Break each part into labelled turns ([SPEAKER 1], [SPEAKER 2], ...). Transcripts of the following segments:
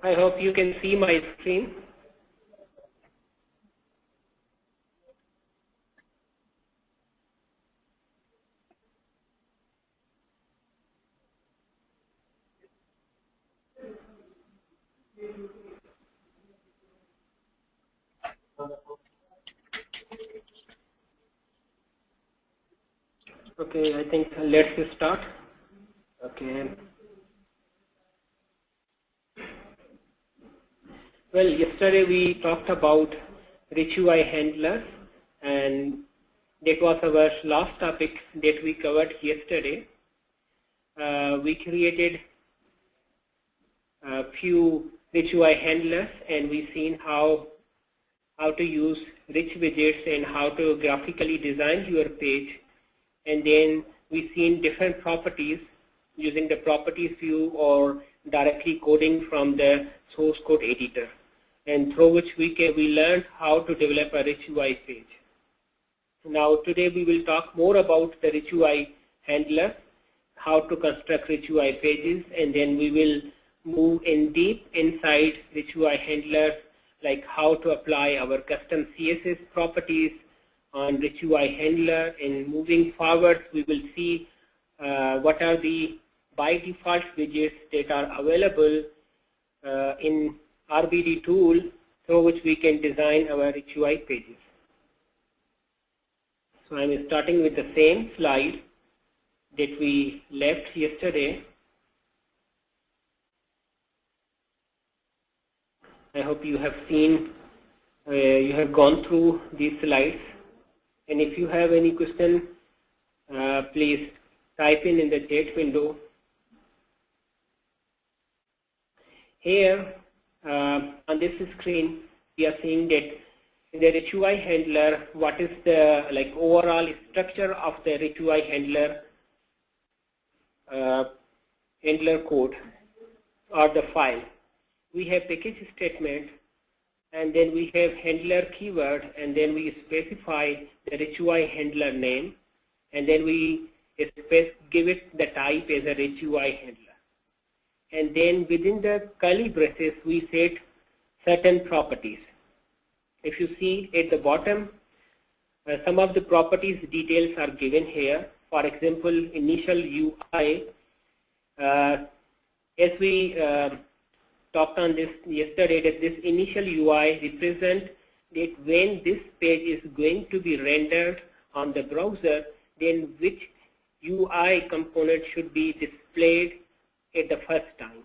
[SPEAKER 1] I hope you can see my screen. Okay, I think let's start. Okay. Well, yesterday we talked about rich UI handlers, and that was our last topic that we covered yesterday. We created a few rich UI handlers, and we seen how to use rich widgets and how to graphically design your page. And then we seen different properties using the properties view or directly coding from the source code editor, and through which we learned how to develop a rich UI page. Now today we will talk more about the rich UI handler, how to construct rich UI pages, and then we will move in deep inside rich UI handler, like how to apply our custom CSS properties on rich UI handler. And moving forward, we will see what are the by default widgets that are available in RBD tool, through which we can design our rich UI pages. So I am starting with the same slide that we left yesterday. I hope you have seen, you have gone through these slides. And if you have any question, please type in the chat window. Here on this screen, we are seeing that in the rich UI handler, what is the overall structure of the rich UI handler code or the file. We have package statement, and then we have handler keyword, and then we specify the rich UI handler name, and then we give it the type as a rich UI handler. And then within the curly braces, we set certain properties. If you see at the bottom, some of the properties details are given here. For example, initial UI, as we talked on this yesterday, that this initial UI represents that when this page is going to be rendered on the browser, then which UI component should be displayed at the first time.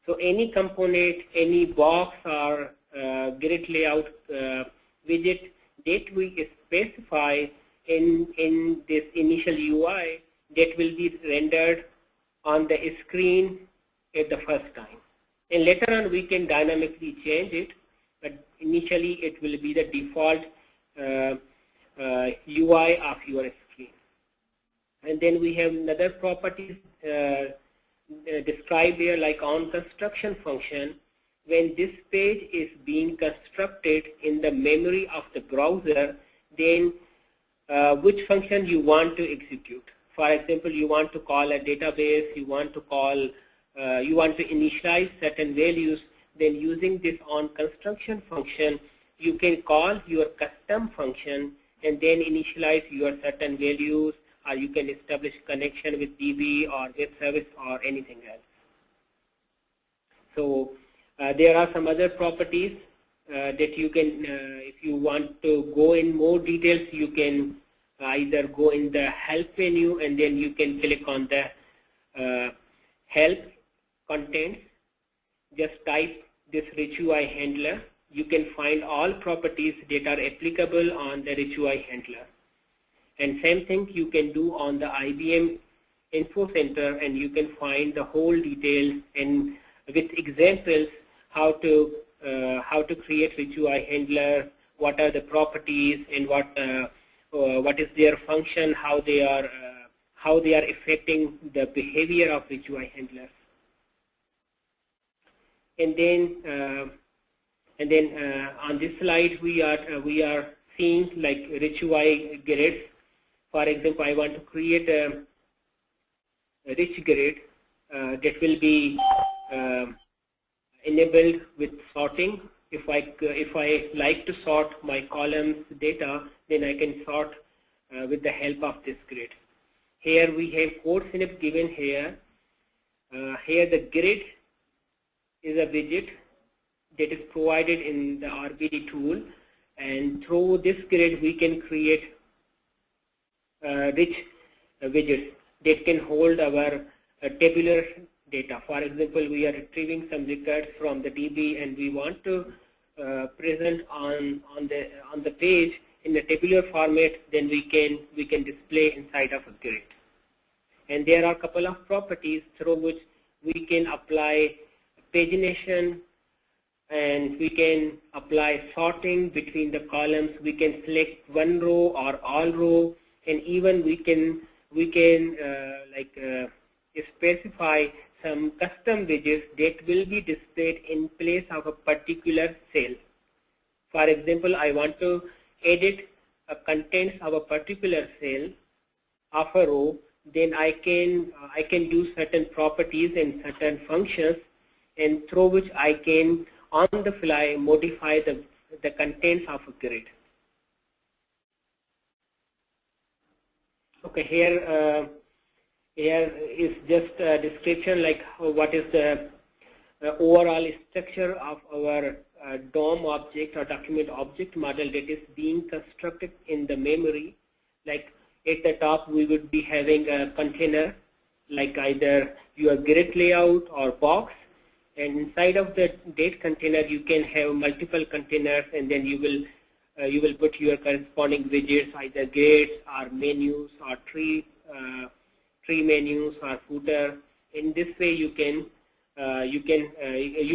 [SPEAKER 1] So any component, any box or grid layout widget that we specify in this initial UI, that will be rendered on the screen at the first time. And later on we can dynamically change it, but initially it will be the default UI of your screen. And then we have another properties described here, like on construction function. When this page is being constructed in the memory of the browser, then which function you want to execute. For example, you want to call a database, you want to initialize certain values. Then using this on construction function, you can call your custom function and then initialize your certain values, or you can establish connection with DB or web service or anything else. So there are some other properties that you can, if you want to go in more details, you can either go in the help menu, and then you can click on the help contents. Just type this rich UI handler. You can find all properties that are applicable on the rich UI handler. And same thing you can do on the IBM Info Center, and you can find the whole details and with examples how to create rich UI handler, what are the properties, and what is their function, how they are affecting the behavior of rich UI handlers. And then on this slide we are seeing like rich UI grids. For example, I want to create a rich grid that will be enabled with sorting. If I like to sort my columns data, then I can sort with the help of this grid. Here we have CodeSynapse given here. Here the grid is a widget that is provided in the RBD tool, and through this grid we can create rich widgets that can hold our tabular data. For example, we are retrieving some records from the DB and we want to present on the page in a tabular format. Then we can display inside of a grid. And there are a couple of properties through which we can apply pagination, and we can apply sorting between the columns. We can select one row or all row, and even we can specify some custom widgets that will be displayed in place of a particular cell. For example, I want to edit a contents of a particular cell of a row. Then I can do certain properties and certain functions, and through which I can on the fly modify the contents of a grid. Okay, here is just a description like what is the overall structure of our DOM object or document object model that is being constructed in the memory. Like at the top we would be having a container like either your grid layout or box, and inside of the date container you can have multiple containers, and then you will put your corresponding widgets, either grids or menus or tree menus or footer. In this way you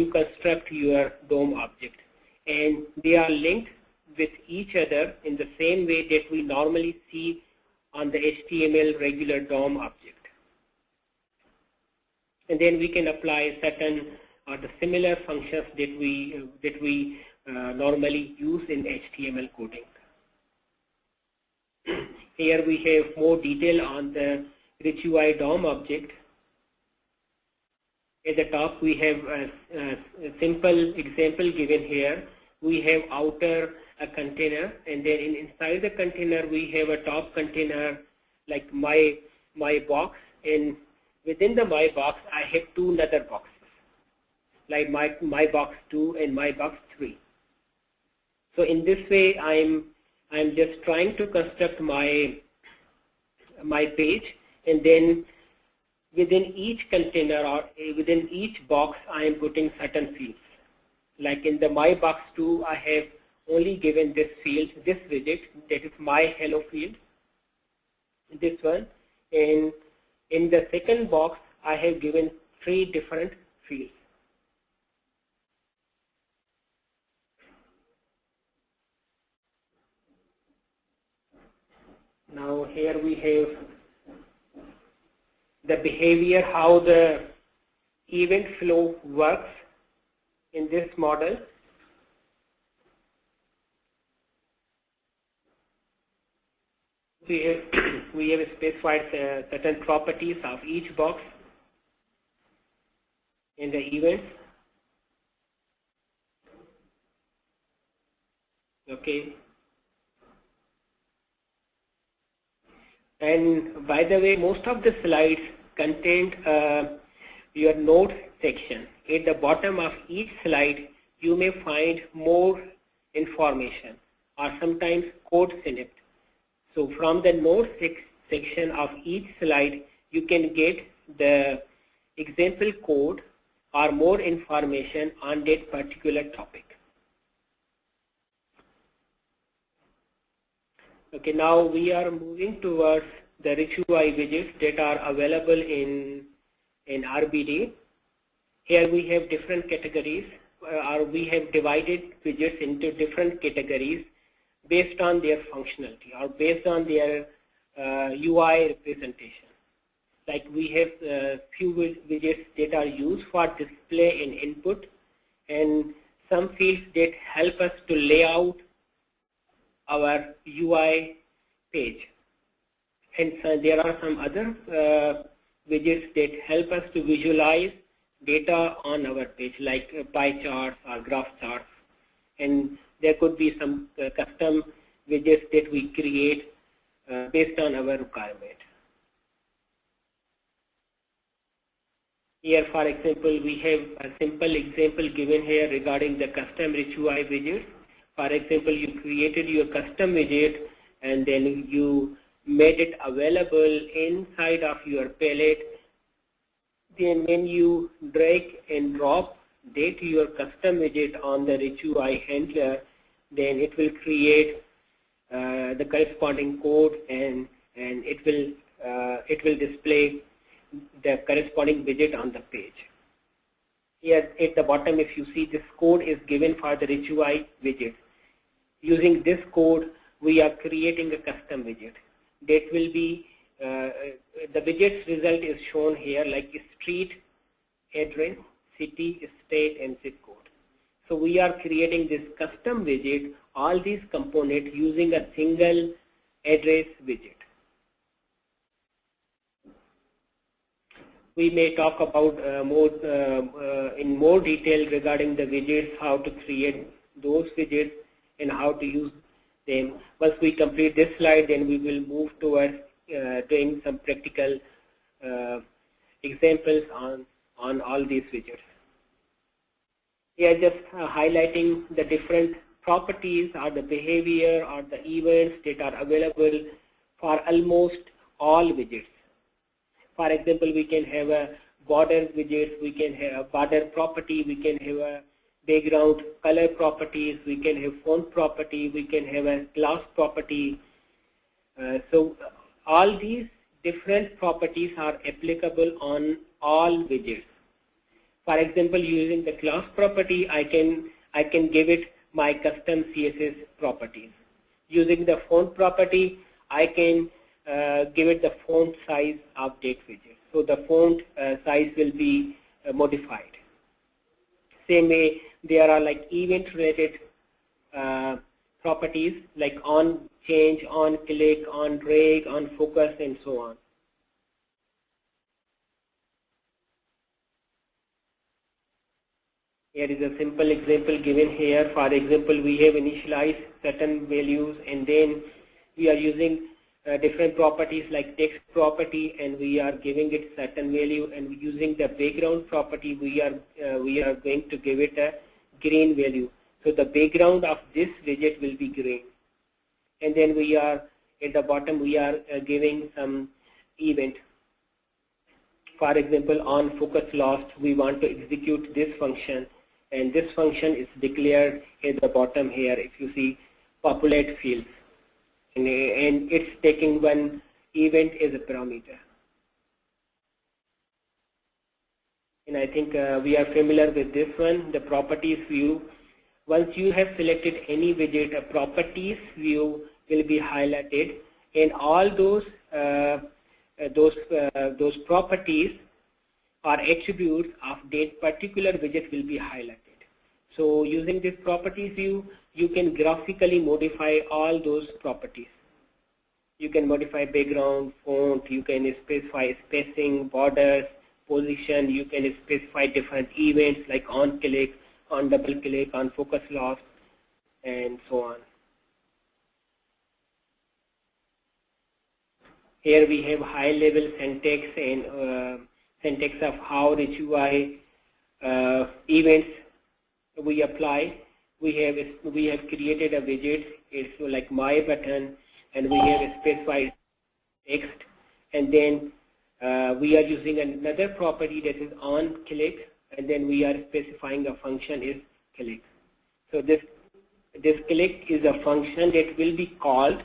[SPEAKER 1] construct your DOM object, and they are linked with each other in the same way that we normally see on the HTML regular DOM object. And then we can apply certain or the similar functions that we normally use in HTML coding. Here we have more detail on the Rich UI DOM object. At the top we have a simple example given here. We have outer a container, and then inside the container we have a top container like my box, and within the my box I have two other boxes like my box 2 and my box 3. So in this way I'm just trying to construct my page, and then within each container or within each box I am putting certain fields. Like in the my box 2 I have only given this field, this widget, that is my hello field, this one, and in the second box I have given 3 different fields. Now here we have the behavior, how the event flow works in this model. We have specified certain properties of each box in the events. Okay. And by the way, most of the slides contain your notes section. At the bottom of each slide, you may find more information or sometimes code snippet. So from the notes section of each slide, you can get the example code or more information on that particular topic. Okay, now we are moving towards the Rich UI widgets that are available in RBD. Here we have different categories, or we have divided widgets into different categories based on their functionality or based on their UI representation. Like we have few widgets that are used for display and input, and some fields that help us to lay out our UI page. And so there are some other widgets that help us to visualize data on our page, like pie charts or graph charts. And there could be some custom widgets that we create based on our requirement. Here, for example, we have a simple example given here regarding the custom Rich UI widgets. For example, you created your custom widget and then you made it available inside of your palette. Then when you drag and drop that your custom widget on the Rich UI handler, then it will create the corresponding code and it will display the corresponding widget on the page. Here at the bottom, if you see, this code is given for the Rich UI widget. Using this code, we are creating a custom widget. That will be the widget's result is shown here, like street, address, city, state, and zip code. So we are creating this custom widget, all these components using a single address widget. We may talk about in more detail regarding the widgets, how to create those widgets and how to use them. Once we complete this slide, then we will move towards doing some practical examples on all these widgets. Here just highlighting the different properties or the behavior or the events that are available for almost all widgets. For example, we can have a border widget, we can have a border property, we can have a background color properties, we can have font property, we can have a class property. So all these different properties are applicable on all widgets. For example, using the class property, I can give it my custom CSS properties. Using the font property, I can give it the font size update widget. So the font size will be modified. Same way, there are like event related properties like on change, on click, on drag, on focus, and so on. Here is a simple example given here. For example, we have initialized certain values and then we are using different properties like text property and we are giving it certain value, and using the background property we are going to give it a green value. So the background of this widget will be green. And then we are at the bottom we are giving some event. For example, on focus lost, we want to execute this function, and this function is declared at the bottom here. If you see populate fields, and it's taking one event as a parameter. And I think we are familiar with this one, the properties view. Once you have selected any widget, a properties view will be highlighted, and all those properties or attributes of that particular widget will be highlighted. So using this properties view, you can graphically modify all those properties. You can modify background, font, you can specify spacing, borders, position, you can specify different events like on click, on double click, on focus loss, and so on. Here we have high level syntax and syntax of how Rich UI events we apply. We have created a widget. It's like my button, and we have specified text, and then we are using another property that is on click, and then we are specifying a function is click. So this click is a function that will be called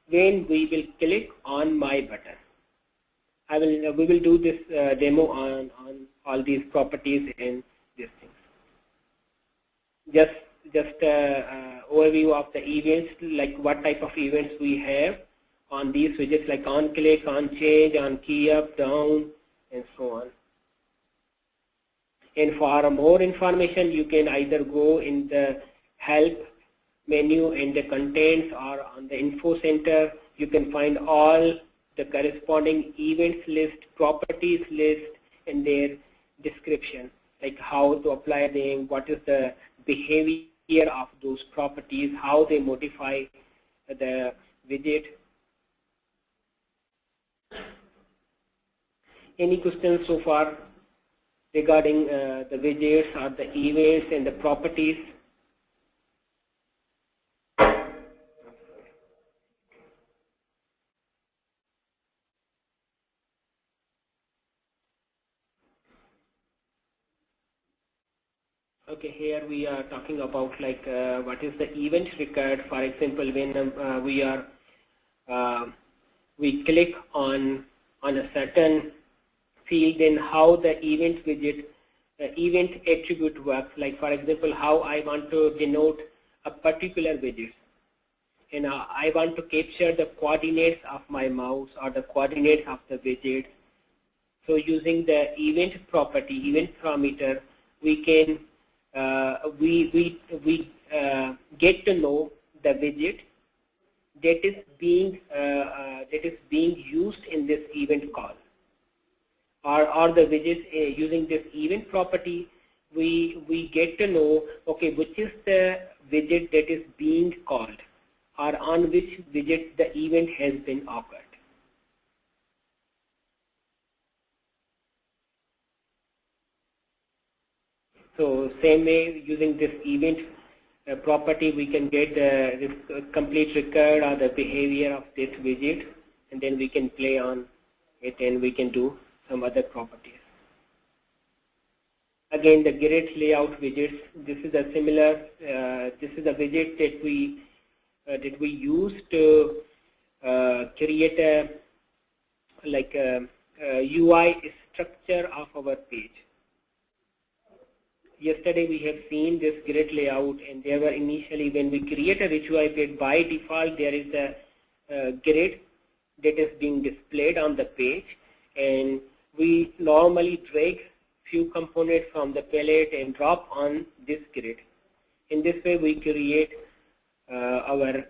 [SPEAKER 1] when we will click on my button. We will do this demo on all these properties and these things. Just overview of the events, like what type of events we have on these widgets, like on click, on change, on key up, down, and so on. And for more information, you can either go in the help menu in the contents or on the info center. You can find all the corresponding events list, properties list, and their description. like how to apply them, what is the behavior of those properties, how they modify the widget. Any questions so far regarding the widgets or the events and the properties? Okay, here we are talking about like what is the event record. For example, when we click on a certain field, then how the event widget, event attribute works. Like for example, how I want to denote a particular widget, and I want to capture the coordinates of my mouse or the coordinates of the widget. So using the event property, event parameter, we can get to know the widget that is being used in this event call, or the widget using this event property. We get to know, okay, which is the widget that is being called, or on which widget the event has been occurred. So same way, using this event property, we can get the complete record or the behavior of this widget, and then we can play on it and we can do some other properties. Again, the grid layout widgets. This is a similar. This is a widget that we use to create a UI structure of our page. Yesterday we have seen this grid layout, and there were initially, when we create a rich UI page, by default there is a grid that is being displayed on the page, and we normally drag few components from the palette and drop on this grid. In this way we create our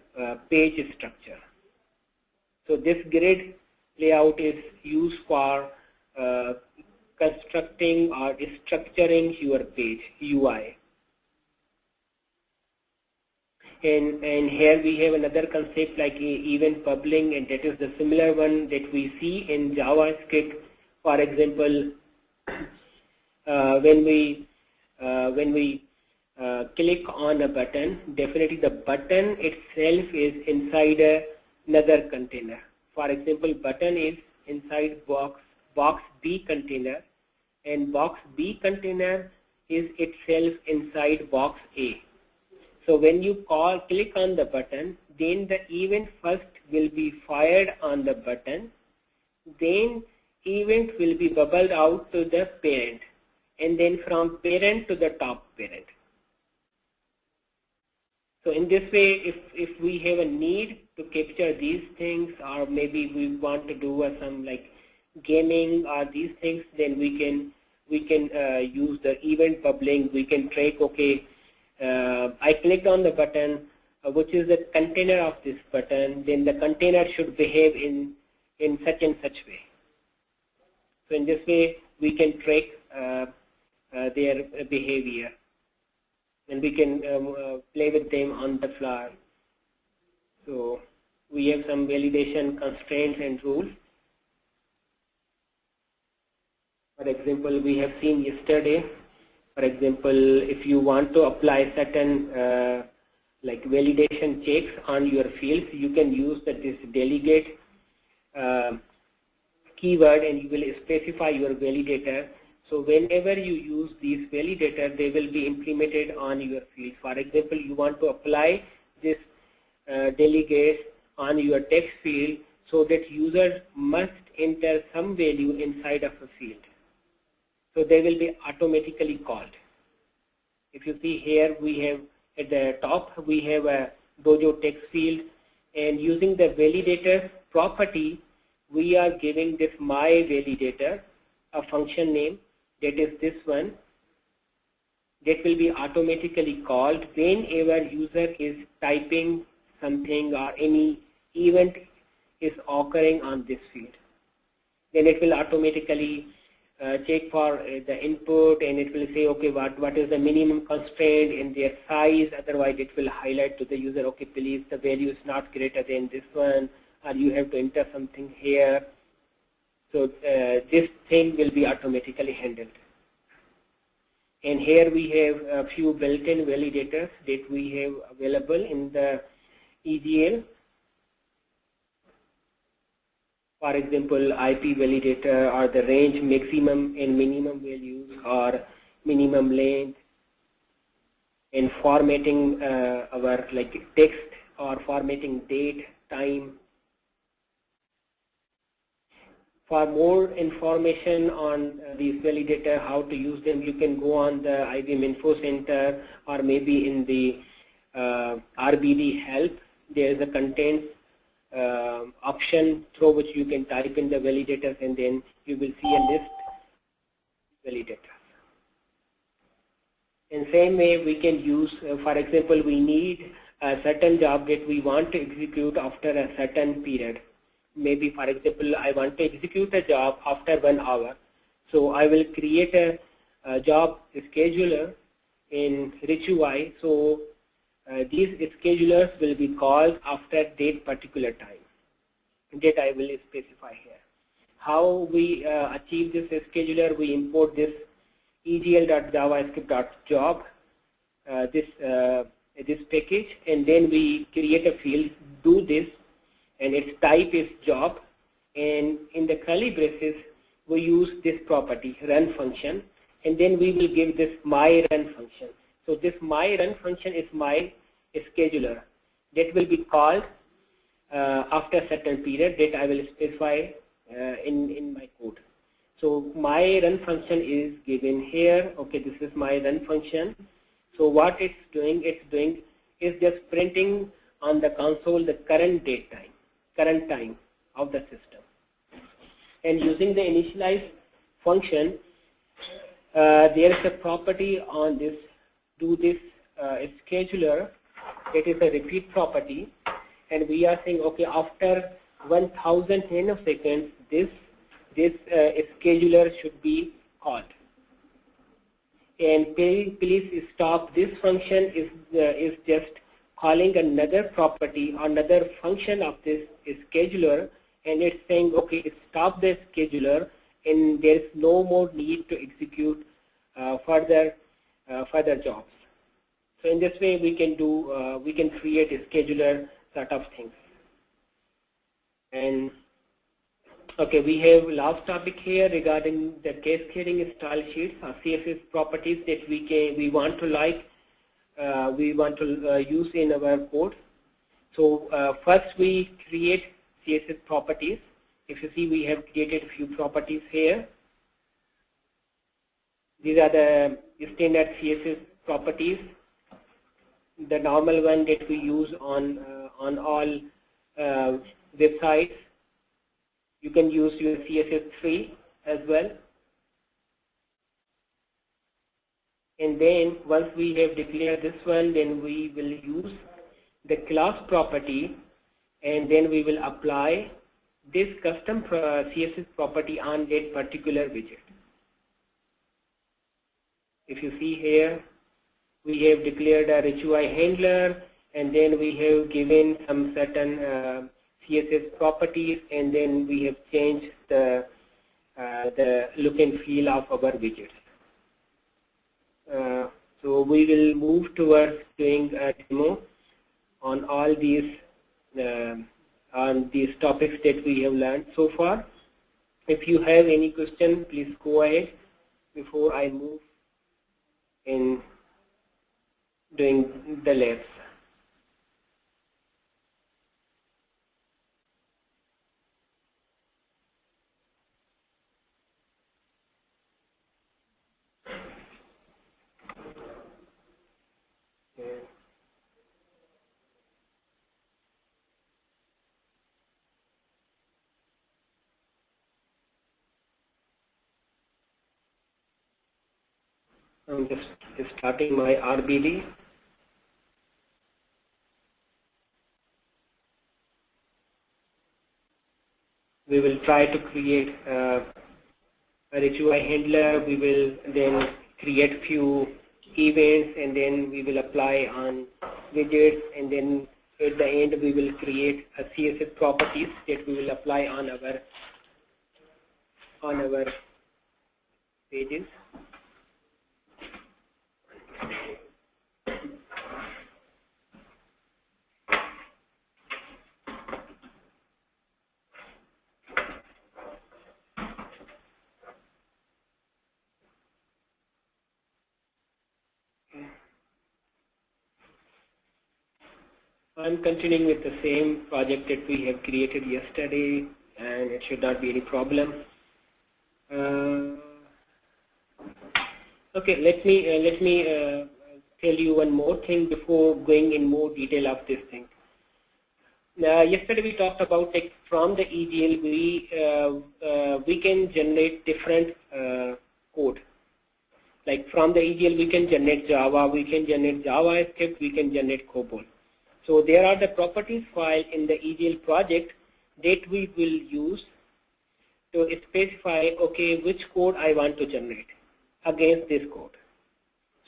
[SPEAKER 1] page structure. So this grid layout is used for constructing or structuring your page UI. And here we have another concept like event publishing, and that is the similar one that we see in JavaScript. For example, when we click on a button, definitely the button itself is inside another container. For example, button is inside box B container, and box B container is itself inside box A. So when you click on the button, then the event first will be fired on the button, then event will be bubbled out to the parent, and then from parent to the top parent. So in this way, if we have a need to capture these things, or maybe we want to do some like gaming or these things, then we can use the event publishing. We can track, okay, I clicked on the button, which is the container of this button, then the container should behave in such and such way. So in this way we can track their behavior, and we can play with them on the fly. So we have some validation constraints and rules. For example, we have seen yesterday, for example, if you want to apply certain like validation checks on your fields, you can use this delegate keyword, and you will specify your validator. So whenever you use these validators, they will be implemented on your field. For example, you want to apply this delegate on your text field so that user must enter some value inside of a field. So they will be automatically called. If you see here, we have at the top, we have a Dojo text field, and using the validator property, we are giving this my validator a function name, that is this one, that will be automatically called whenever user is typing something or any event is occurring on this field. Then it will automatically check for the input, and it will say, okay, what is the minimum constraint in their size. Otherwise, it will highlight to the user, okay, please, the value is not greater than this one, or you have to enter something here. So this thing will be automatically handled. And here we have a few built-in validators that we have available in the EGL. For example, IP validator, or the range maximum and minimum values, or minimum length, and formatting our like text, or formatting date, time. For more information on these validator, how to use them, you can go on the IBM Info Center, or maybe in the RBD help. There is a contents option through which you can type in the validators, and then you will see a list of validators. In same way, we can use, for example, we need a certain job that we want to execute after a certain period. Maybe, for example, I want to execute a job after 1 hour. So I will create a job scheduler in RichUI. So these schedulers will be called after that particular time that I will specify here. How we achieve this scheduler? We import this egl.javascript.job, this package, and then we create a field, do this, and its type is job, and in the curly braces we use this property, run function, and then we will give this my run function. So this my run function is my scheduler that will be called after a certain period that I will specify in my code. So my run function is given here. Okay, this is my run function. So what it's doing is just printing on the console the current date time, current time of the system. And using the initialize function, there is a property on this, do this scheduler, that is a repeat property, and we are saying, okay, after 1000 nanoseconds, this scheduler should be called. And please stop. This function is just calling another property, another function of this scheduler, and it's saying, okay, stop the scheduler, and there is no more need to execute further jobs. So in this way, we can do, we can create a scheduler sort of things. And okay, we have last topic here regarding the cascading style sheets or CSS properties that we want to use in our code. So first we create CSS properties. If you see, we have created a few properties here. These are the standard CSS properties, the normal one that we use on all websites. You can use your CSS3 as well. And then once we have declared this one, then we will use the class property, and then we will apply this custom CSS property on that particular widget. If you see here, we have declared a RichUI handler, and then we have given some certain CSS properties, and then we have changed the look and feel of our widgets. So we will move towards doing a demo on all these topics that we have learned so far. If you have any question, please go ahead before I move in doing the labs. I'm just starting my RBD. We will try to create rich UI handler, we will then create few events, and then we will apply on widgets, and then at the end we will create a CSS properties that we will apply on our pages. I'm continuing with the same project that we have created yesterday, and it should not be any problem. Okay, let me tell you one more thing before going in more detail of this thing. Yesterday we talked about, like, from the EGL we can generate different code. Like from the EGL we can generate Java, we can generate JavaScript, we can generate COBOL. So there are the properties file in the EGL project that we will use to specify, okay, which code I want to generate against this code.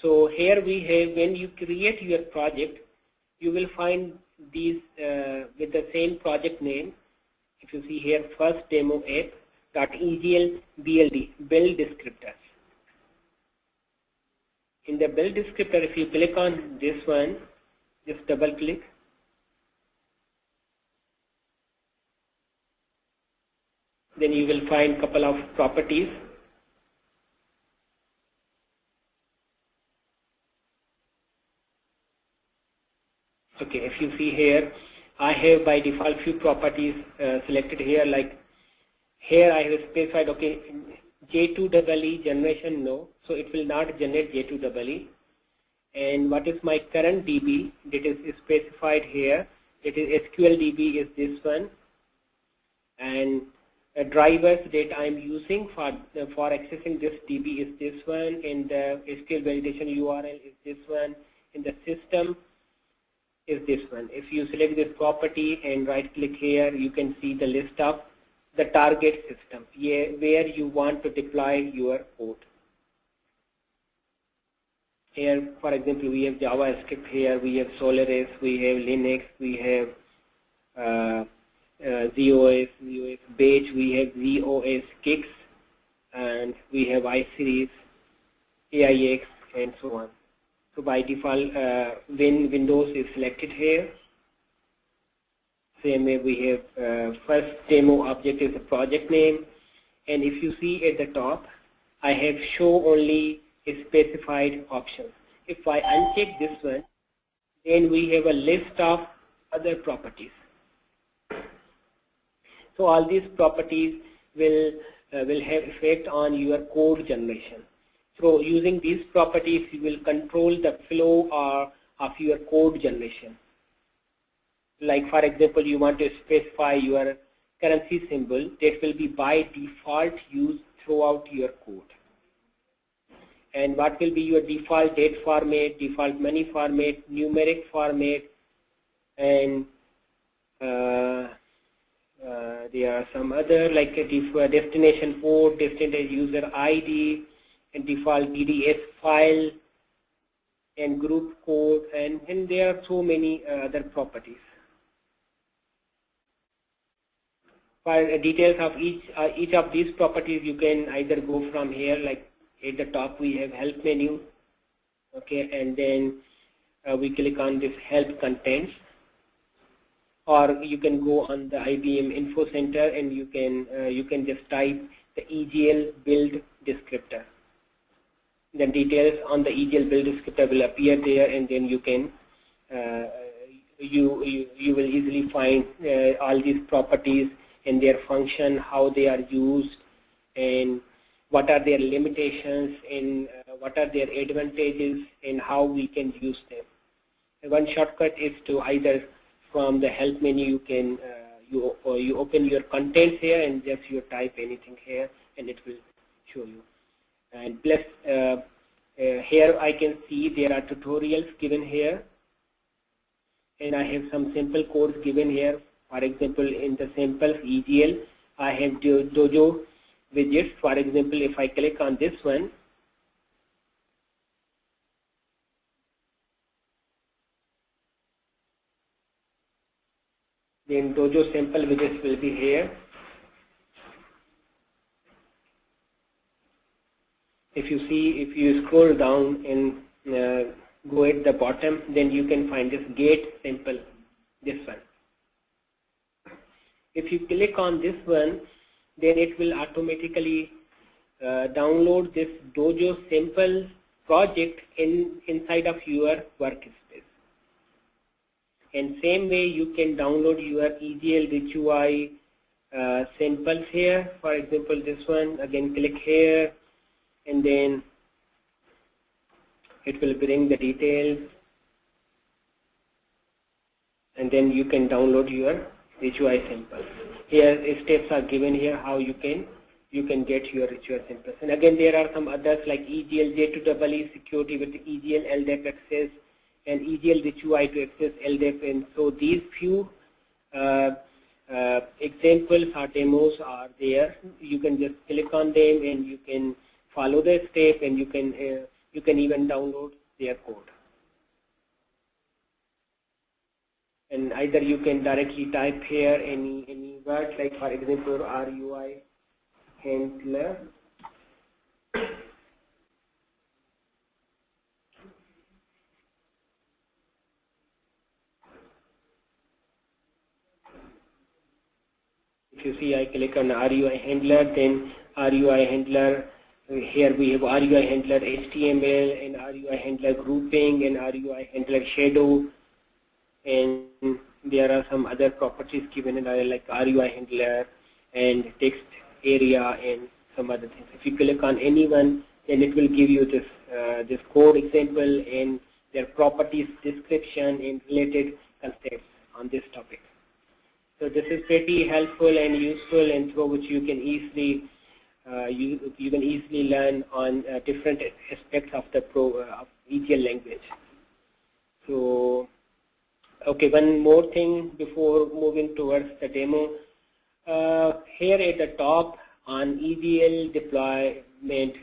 [SPEAKER 1] So here we have, when you create your project, you will find these with the same project name. If you see here, first demo app.egl BLD, build descriptors. In the build descriptor, if you click on this one, just double click. Then you will find couple of properties. Okay, if you see here, I have by default few properties selected here. Like here I have specified, okay, J2EE generation, no, so it will not generate J2EE. And what is my current DB that is specified here? It is SQL DB is this one, and drivers that I am using for accessing this DB is this one, and the SQL validation URL is this one, and the system is this one. If you select this property and right click here, you can see the list of the target system, where you want to deploy your code. Here, for example, we have JavaScript here, we have Solaris, we have Linux, we have ZOS, Batch, we have ZOS Kix, and we have iSeries, AIX, and so on. So by default, when Windows is selected here, same way we have first demo object is the project name, and if you see at the top, I have show only specified options. If I uncheck this one, then we have a list of other properties. So all these properties will have effect on your code generation. So using these properties, you will control the flow of your code generation. Like for example, you want to specify your currency symbol that will be by default used throughout your code. And what will be your default date format, default money format, numeric format, and there are some other like a destination port, destination user ID, and default DDS file, and group code, and there are so many other properties. For details of each of these properties, you can either go from here, like at the top we have help menu, okay, and then we click on this help contents, or you can go on the IBM Info Center and you can just type the EGL build descriptor. The details on the EGL build descriptor will appear there, and then you can you will easily find all these properties and their function, how they are used, and what are their limitations, and what are their advantages, and how we can use them. And one shortcut is to either from the help menu you can you open your contents here and just you type anything here and it will show you. And plus here I can see there are tutorials given here, and I have some simple codes given here. For example, in the samples EGL, I have Dojo widgets. For example, if I click on this one, then Dojo sample widgets will be here. If you see, if you scroll down and go at the bottom, then you can find this gate sample, this one. If you click on this one, then it will automatically download this Dojo sample project inside of your workspace. And same way you can download your EGL Rich UI samples here. For example, this one, again click here, and then it will bring the details, and then you can download your Rich UI samples. Here steps are given here how you can get your Rich UI samples. And again there are some others like EGL J2EE security with EGL LDAP access and EGL Rich UI to access LDAP. And so these few examples or demos are there. You can just click on them and you can follow the step, and you can even download their code. And either you can directly type here any word, like for example RUI handler. If you see, I click on RUI handler, then RUI handler, here we have RUI handler HTML and RUI handler grouping and RUI handler shadow, and there are some other properties given in like RUI handler and text area and some other things. If you click on any one, then it will give you this this code example and their properties description and related concepts on this topic. So this is pretty helpful and useful, and through which you can easily you can easily learn on different aspects of the of ETL language. So, okay, one more thing before moving towards the demo. Here at the top on ETL deployment,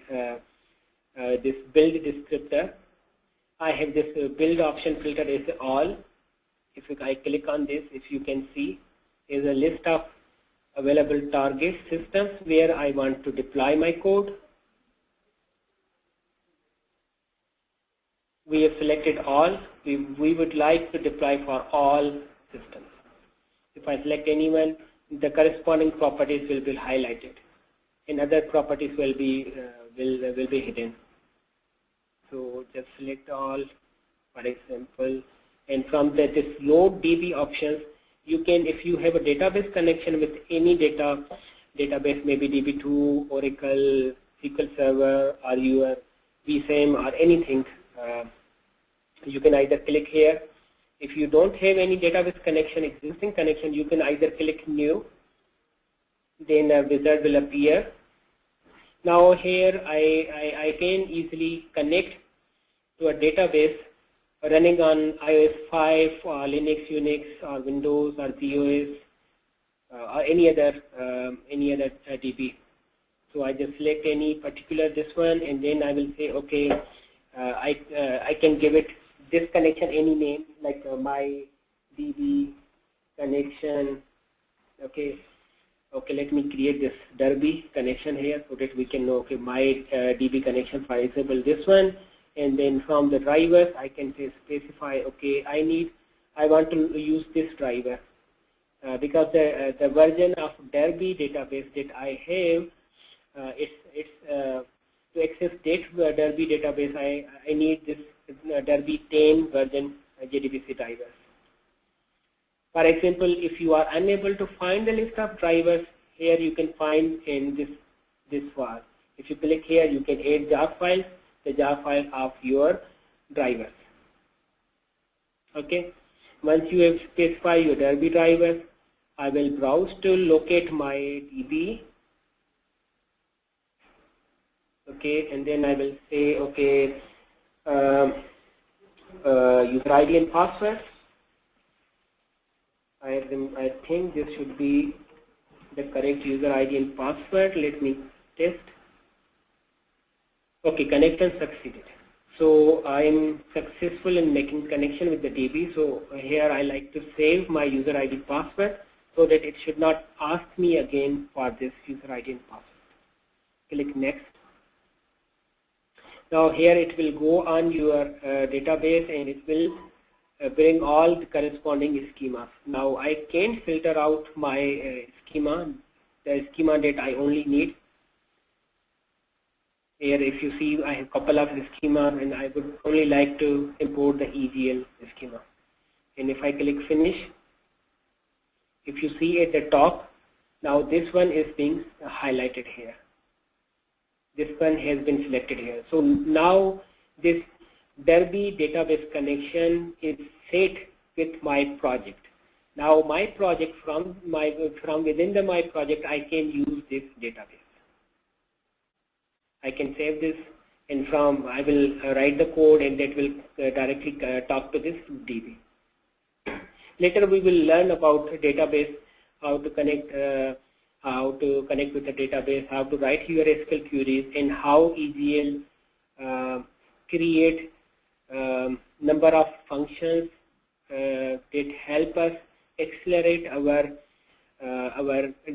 [SPEAKER 1] this build descriptor, I have this build option filter is all. If I click on this, if you can see, is a list of available target systems where I want to deploy my code. We have selected all. We would like to deploy for all systems. If I select anyone, the corresponding properties will be highlighted, and other properties will be hidden. So just select all, for example, and from this load DB options, you can, if you have a database connection with any database, maybe DB2, Oracle, SQL Server, or your vSAM or anything, you can either click here. If you don't have any database connection, existing connection, you can either click new, then a wizard will appear. Now here I can easily connect to a database running on iOS 5 or Linux, Unix, or Windows, or ZOS, or any other DB. So I just select any particular this one, and then I will say, okay, I can give it this connection any name, like my DB connection. Okay, let me create this Derby connection here so that we can know, okay, my DB connection, for example, this one. And then from the drivers, I can say specify, okay, I want to use this driver because the version of Derby database that I have, it's to access that Derby database, I need this Derby 10 version JDBC drivers. For example, if you are unable to find the list of drivers, here you can find in this file. If you click here, you can add jar files, the jar file of your drivers. Okay, once you have specified your Derby drivers, I will browse to locate my DB. Okay, and then I will say, okay, user ID and password. I think this should be the correct user ID and password. Let me test. Okay, connection succeeded. So I am successful in making connection with the DB. So here I like to save my user ID password so that it should not ask me again for this user ID and password. Click next. Now here it will go on your database and it will bring all the corresponding schemas. Now I can filter out my schema, the schema that I only need. Here if you see I have a couple of schemas and I would only like to import the EGL schema. And if I click finish, if you see at the top, now this one is being highlighted here. This one has been selected here. So now this Derby database connection is set with my project. Now my project from within my project I can use this database. I can save this and I will write the code and that will directly talk to this DB. Later we will learn about database, how to connect with the database, how to write your SQL queries, and how EGL create number of functions that help us accelerate our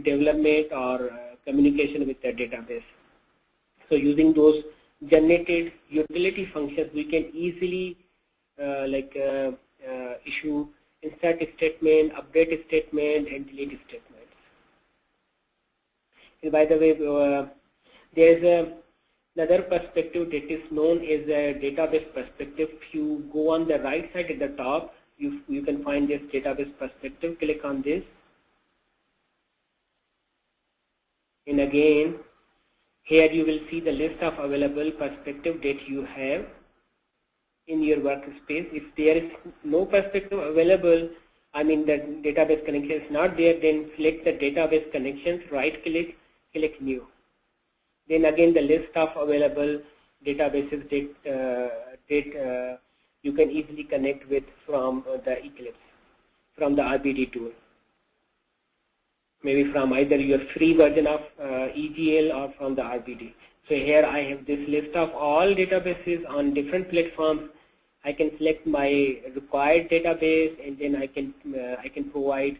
[SPEAKER 1] development or communication with the database. So using those generated utility functions, we can easily issue insert statement, update statement, and delete statements. And by the way, there is another perspective that is known as a database perspective. If you go on the right side at the top, you can find this database perspective. Click on this, and again here you will see the list of available perspective that you have in your workspace. If there is no perspective available, I mean the database connection is not there, then select the database connections, right click, click new. Then again the list of available databases that you can easily connect with from the Eclipse, from the RBD tool. Maybe from either your free version of EGL or from the RBD. So here I have this list of all databases on different platforms. I can select my required database, and then I can provide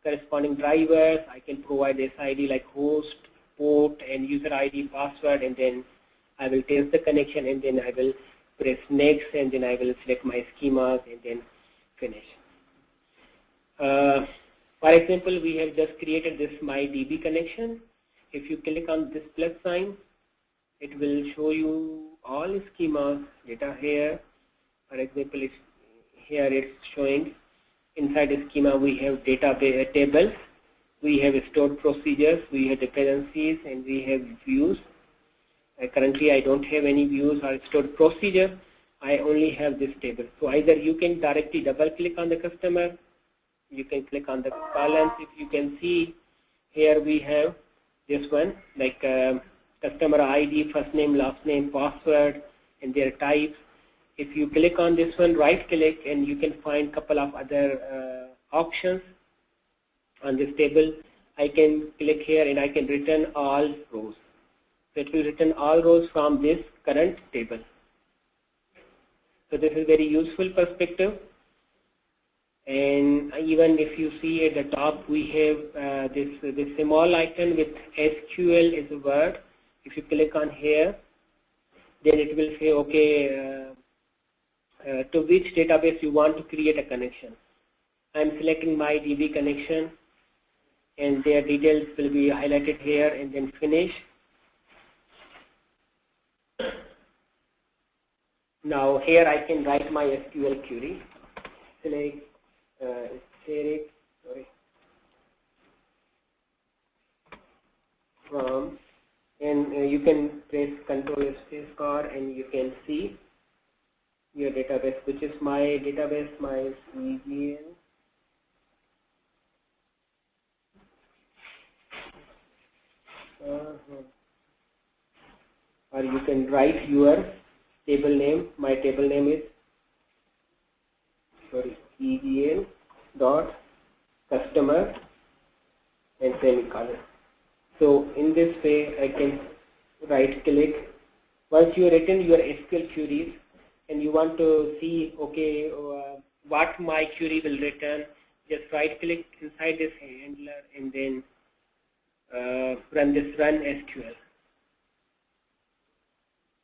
[SPEAKER 1] corresponding drivers. I can provide SID like host, port, and user ID, password, and then I will test the connection, and then I will press next, and then I will select my schemas, and then finish. For example, we have just created this MyDB connection. If you click on this plus sign, it will show you all schemas data here. For example, here it's showing inside the schema we have database tables, we have stored procedures, we have dependencies, and we have views. Currently, I don't have any views or stored procedure. I only have this table. So either you can directly double click on the customer. You can click on the columns. If you can see here, we have this one like customer ID, first name, last name, password, and their types. If you click on this one, right click, and you can find a couple of other options on this table. I can click here and I can return all rows. So it will return all rows from this current table. So this is very useful perspective. And even if you see at the top, we have this small icon with SQL as a word. If you click on here, then it will say, okay, to which database you want to create a connection. I'm selecting my DB connection, and their details will be highlighted here, and then finish. Now here I can write my SQL query. Select from, and you can press Control space bar, and you can see your database, which is my database, my EGL. Or you can write your table name. My table name is EGL dot customer and semicolon. So in this way I can right click. Once you written your SQL queries and you want to see, okay, what my query will return, just right click inside this handler and then run this run SQL.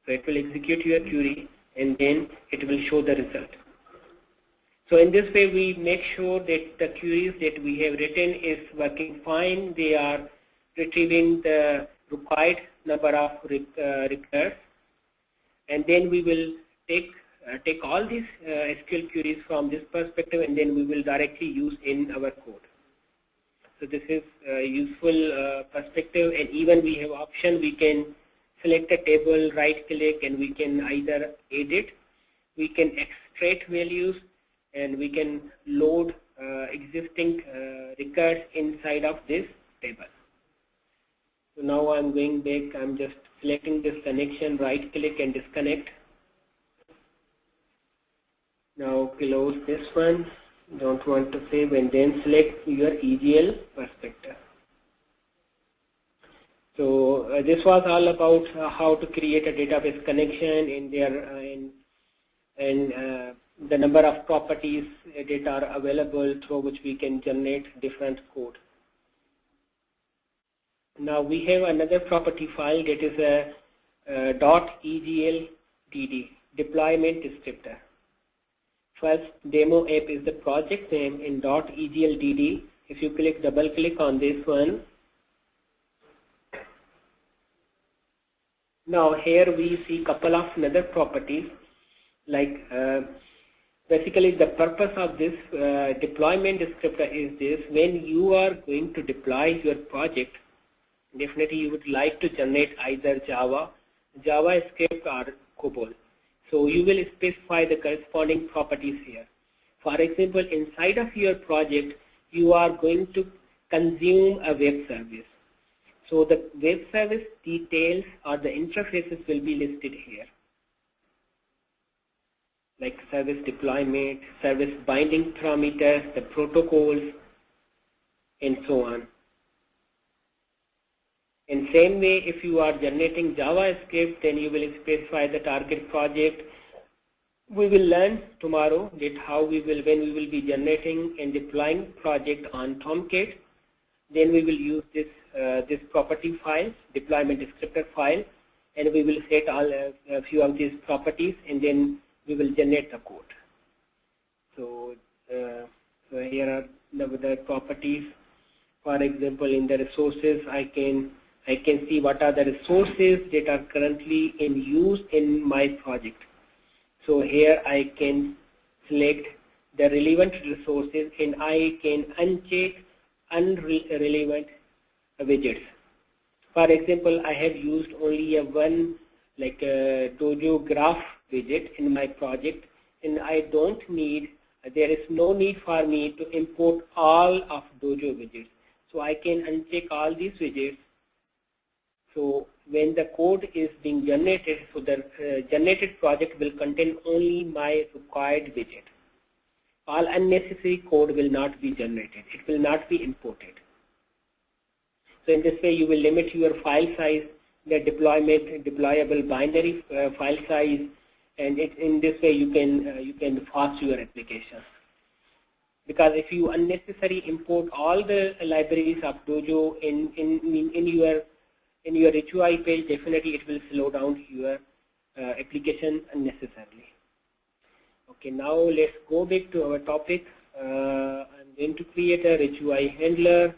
[SPEAKER 1] So it will execute your query and then it will show the result. So in this way we make sure that the queries that we have written is working fine. They are retrieving the required number of records, and then we will take all these SQL queries from this perspective and then we will directly use in our code. So this is a useful perspective, and even we have option, we can select a table, right click, and we can either edit, we can extract values, and we can load existing records inside of this table. So now I'm going back, I'm just selecting this connection, right click and disconnect. Now close this one, don't want to save, and then select your EGL perspective. So this was all about how to create a database connection in there and the number of properties that are available through which we can generate different code. Now we have another property file that is a .egldd, deployment descriptor. First, demo app is the project name in .egldd. If you double click on this one, now here we see couple of another properties, like basically the purpose of this deployment descriptor is this: when you are going to deploy your project, definitely you would like to generate either Java, JavaScript or COBOL. So you will specify the corresponding properties here. For example, inside of your project, you are going to consume a web service. So the web service details or the interfaces will be listed here, like service deployment, service binding parameters, the protocols, and so on. In same way, if you are generating JavaScript, then you will specify the target project. We will learn tomorrow that how we will, when we will be generating and deploying project on Tomcat, then we will use this this property file, deployment descriptor file, and we will set all a few of these properties, and then we will generate the code. So, so here are the properties. For example, in the resources, I can see what are the resources that are currently in use in my project. So here I can select the relevant resources and I can uncheck unrelevant widgets. For example, I have used only a one like a Dojo graph widget in my project, and I don't need, there is no need for me to import all of Dojo widgets. So I can uncheck all these widgets. So when the code is being generated, so the generated project will contain only my required widget. All unnecessary code will not be generated. It will not be imported. So in this way, you will limit your file size, the deployable binary file size, and in this way you can fast your application. Because if you unnecessarily import all the libraries of Dojo in your HUI page, definitely it will slow down your application unnecessarily. Okay, now let's go back to our topic. I'm going to create a HUI handler.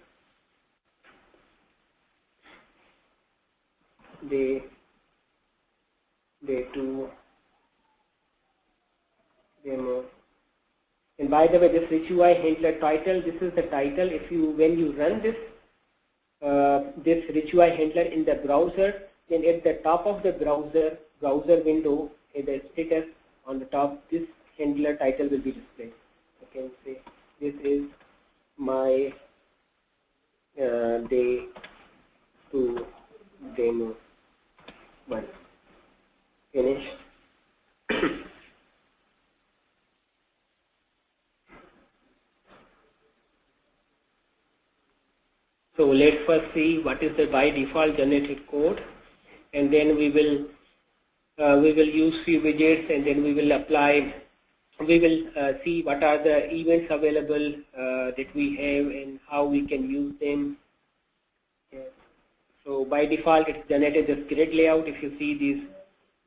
[SPEAKER 1] Day 2 demo. And by the way, this HUI handler title, this is the title. If you, when you run this this HUI handler in the browser, then at the top of the browser window, in the status on the top, this handler title will be displayed. I can say this is my day 2 demo 1. Finish. So let's first see what is the by default generated code. and then we will use few widgets, and then we will apply. We will see what are the events available that we have and how we can use them. So by default, it's generated this grid layout. If you see these,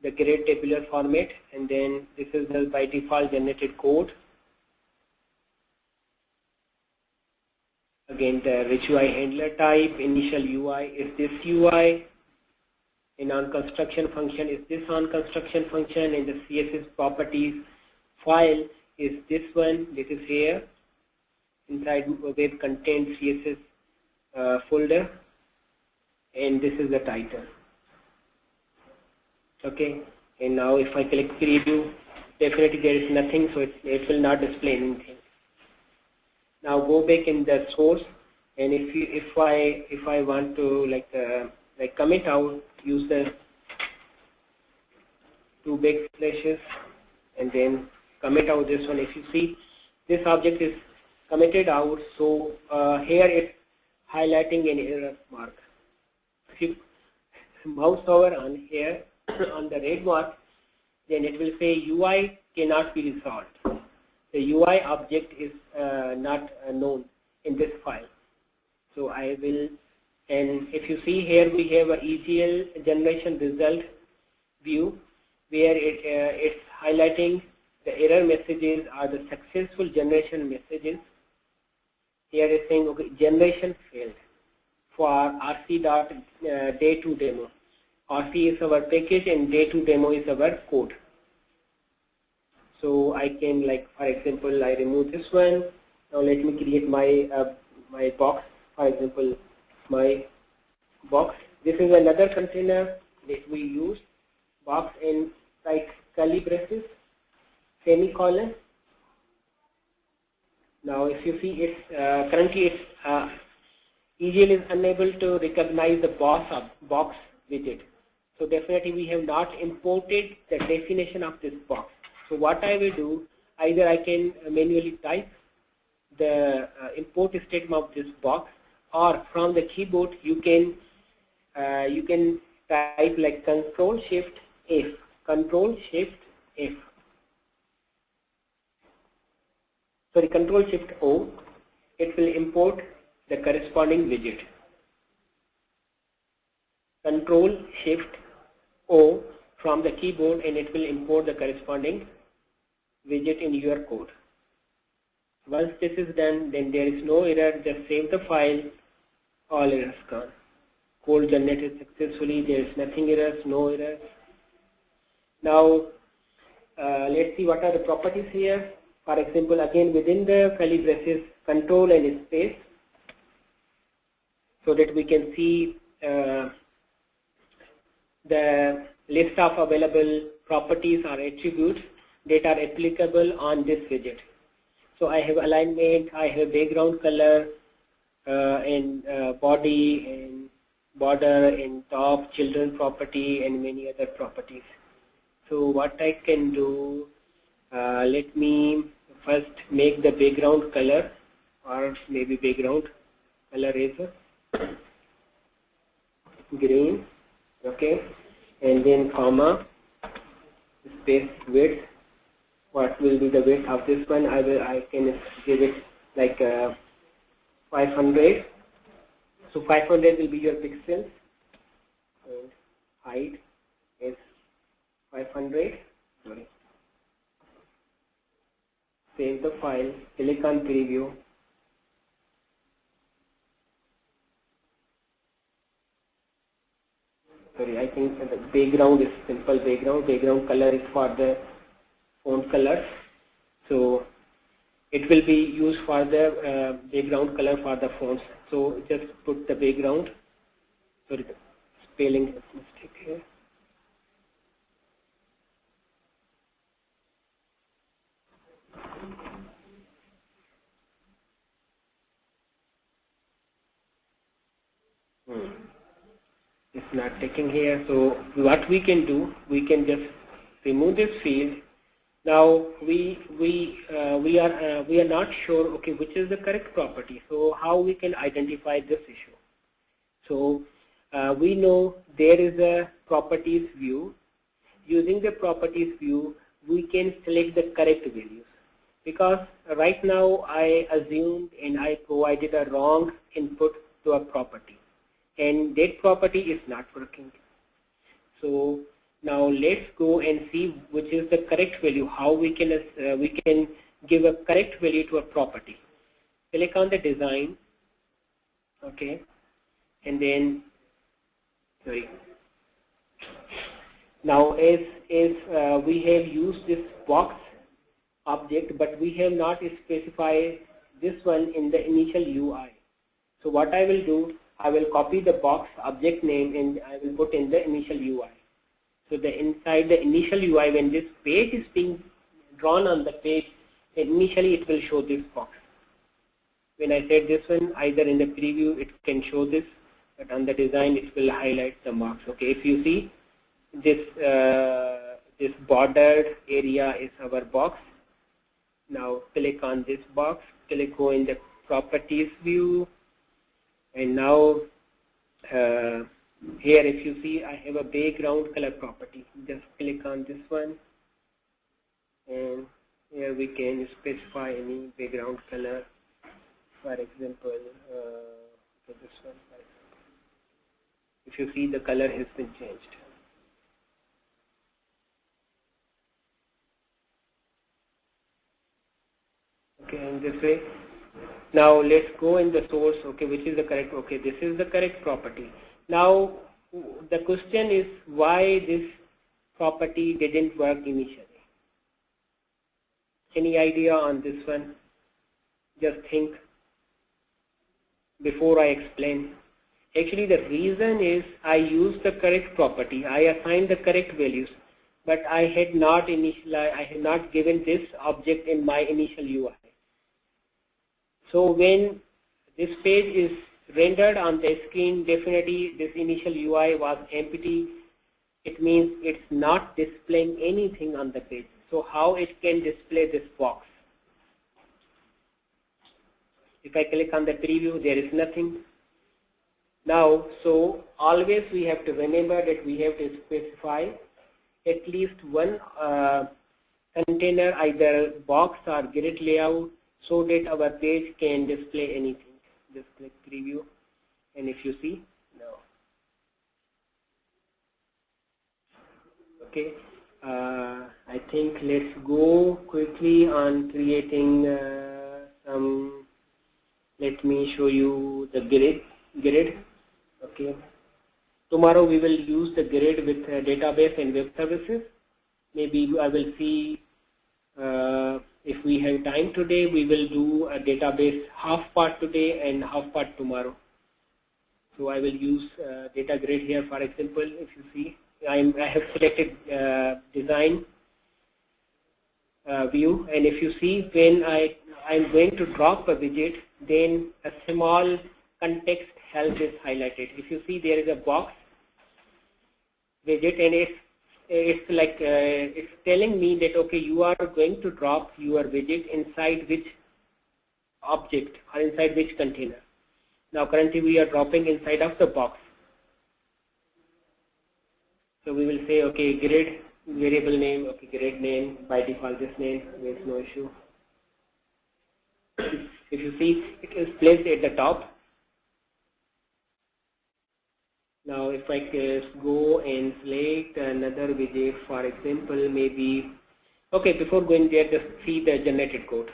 [SPEAKER 1] the grid tabular format, and then this is the by default generated code. Again, the rich UI handler type, initial UI is this UI, and on construction function is this on construction function, and the CSS properties file is this one. This is here inside web content CSS folder, and this is the title. Okay, and now if I click preview, definitely there is nothing, so it will not display anything. Now go back in the source, and if I want to like commit out, use the 2 backslashes and then commit out this one. If you see, this object is committed out, so here it's highlighting an error mark. If you mouse over on here on the red mark, then it will say UI cannot be resolved. The UI object is not known in this file. So I will, and if you see here, we have a ETL generation result view where it's highlighting the error messages are the successful generation messages. Here it's saying, okay, generation failed for rc.day2 demo. RC is our package and day2 demo is our code. So I can, like, for example, I remove this one. Now let me create my my box. For example, my box. This is another container that we use. Box in like curly braces, semicolon. Now if you see, it's currently it's EGL is unable to recognize the box widget. So definitely we have not imported the definition of this box. So what I will do, either I can manually type the import statement of this box, or from the keyboard you can type like Control Shift F, Control Shift F. Sorry, Control Shift O. It will import the corresponding widget. Control Shift O from the keyboard, and it will import the corresponding widget in your code. Once this is done, then there is no error. Just save the file. All errors gone. Code generated successfully. There is nothing errors, no errors. Now let's see what are the properties here. For example, again within the curly braces, control and space, so that we can see the list of available properties or attributes that are applicable on this widget. So I have alignment, I have background color, and body and border and top, children property, and many other properties. So what I can do, let me first make the background color, or maybe background color is green, okay, and then comma, space width. What will be the width of this one? I can give it like 500. So 500 will be your pixels, and height is 500. Sorry. Save the file. Click on preview. Sorry, I think the background is simple background. Background color is for the font color. So it will be used for the background color for the fonts. So just put the background. Sorry, the spelling mistake here. It's not taking here. So what we can do, we can just remove this field. Now we are not sure, okay, which is the correct property. So how we can identify this issue? So we know there is a properties view. Using the properties view, we can select the correct values. Because right now I assumed and I provided a wrong input to a property, and that property is not working. So now let's go and see which is the correct value. How we can give a correct value to a property. Click on the design, okay, and then sorry. Now as we have used this box object, but we have not specified this one in the initial UI. So what I will do, I will copy the box object name and I will put in the initial UI. So the inside the initial UI, when this page is being drawn on the page, initially it will show this box. When I said this one, either in the preview it can show this, but on the design it will highlight the marks. Okay, if you see this this bordered area is our box. Now click on this box, go in the properties view, and now here if you see I have a background color property. Just click on this one, and here we can specify any background color. For example, this one. For example, if you see the color has been changed. Okay, in this way. Now let's go in the source. Okay, which is the correct? Okay, this is the correct property. Now the question is why this property didn't work initially. Any idea on this one? Just think before I explain. Actually, the reason is I used the correct property. I assigned the correct values, but I had not given this object in my initial UI. So when this page is rendered on the screen, definitely this initial UI was empty. It means it's not displaying anything on the page. So how it can display this box? If I click on the preview, there is nothing. Now, so always we have to remember that we have to specify at least one container, either box or grid layout, so that our page can display anything. Just click preview, and if you see, no. Okay, I think let's go quickly on creating some. Let me show you the grid. Okay. Tomorrow we will use the grid with database and web services. Maybe I will see if we have time today, we will do a database half part today and half part tomorrow. So I will use data grid here. For example, if you see, I have selected design view, and if you see, when I'm going to drop a widget, then a small context help is highlighted. If you see, there is a box widget, and it's like it's telling me that okay, you are going to drop your widget inside which object or inside which container. Now currently we are dropping inside of the box. So we will say okay, grid variable name, okay, grid name by default this name, there is no issue. If you see, it is placed at the top. Now if I go and select another widget, for example, maybe, okay, before going there, just see the generated code.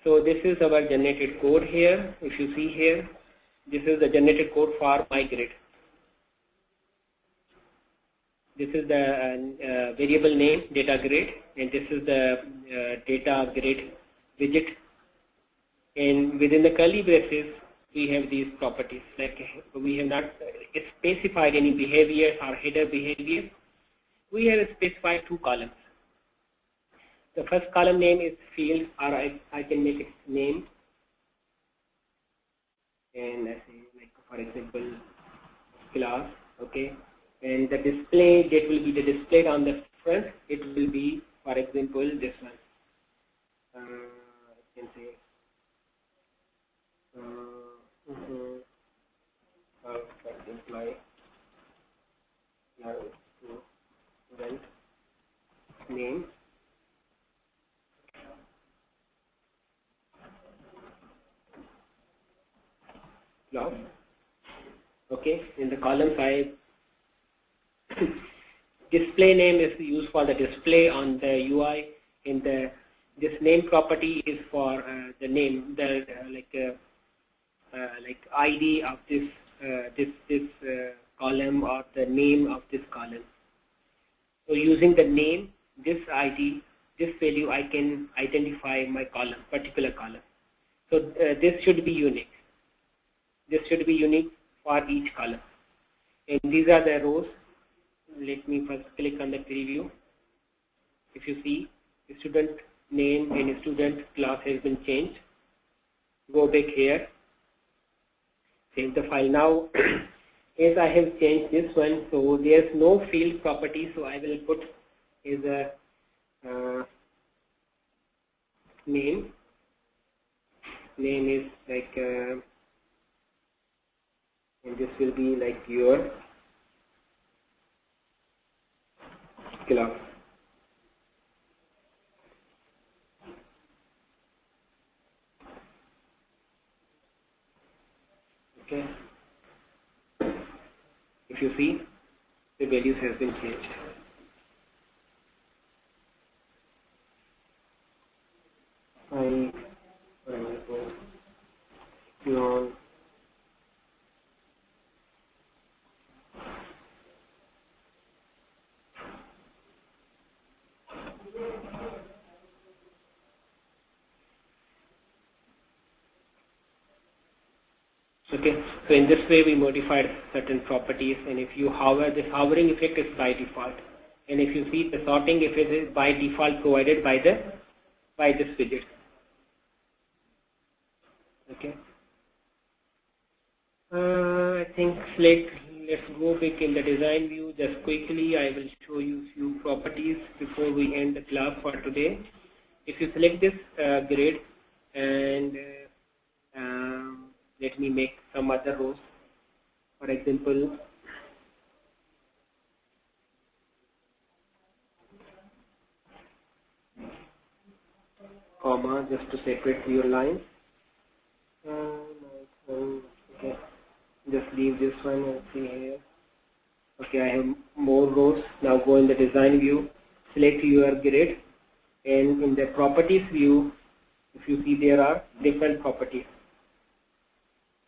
[SPEAKER 1] So this is our generated code here. If you see here, this is the generated code for my grid. This is the variable name, data grid, and this is the data grid widget. And within the curly braces, we have these properties. Like we have not specified any behaviors or header behaviors. We have specified two columns. The first column name is field, or I can make it name. And I say, like for example, class, okay. And the display that will be displayed on the front, it will be, for example, this one. I can say employee student name class. Okay, in the column 5, display name is used for the display on the UI. In the this name property is for the name, the like ID of this column or the name of this column. So using the name, this ID, this value, I can identify my column, particular column. So this should be unique. This should be unique for each column. And these are the rows. Let me first click on the preview. If you see, the student name and student class has been changed. Go back here. Save the file now. As I have changed this one, so there's no field property, so I will put is a name. Name is like, and this will be like your class. Okay. If you see, the values has been changed. Okay, so in this way we modified certain properties, and if you hover, this hovering effect is by default, and if you see, the sorting effect is by default provided by this widget. Okay, I think let's go back in the design view just quickly. I will show you few properties before we end the class for today. If you select this grid and let me make some other rows. For example, comma, just to separate your lines. Okay, just leave this one and see here. Okay, I have more rows. Now go in the design view, select your grid, and in the properties view, if you see, there are different properties.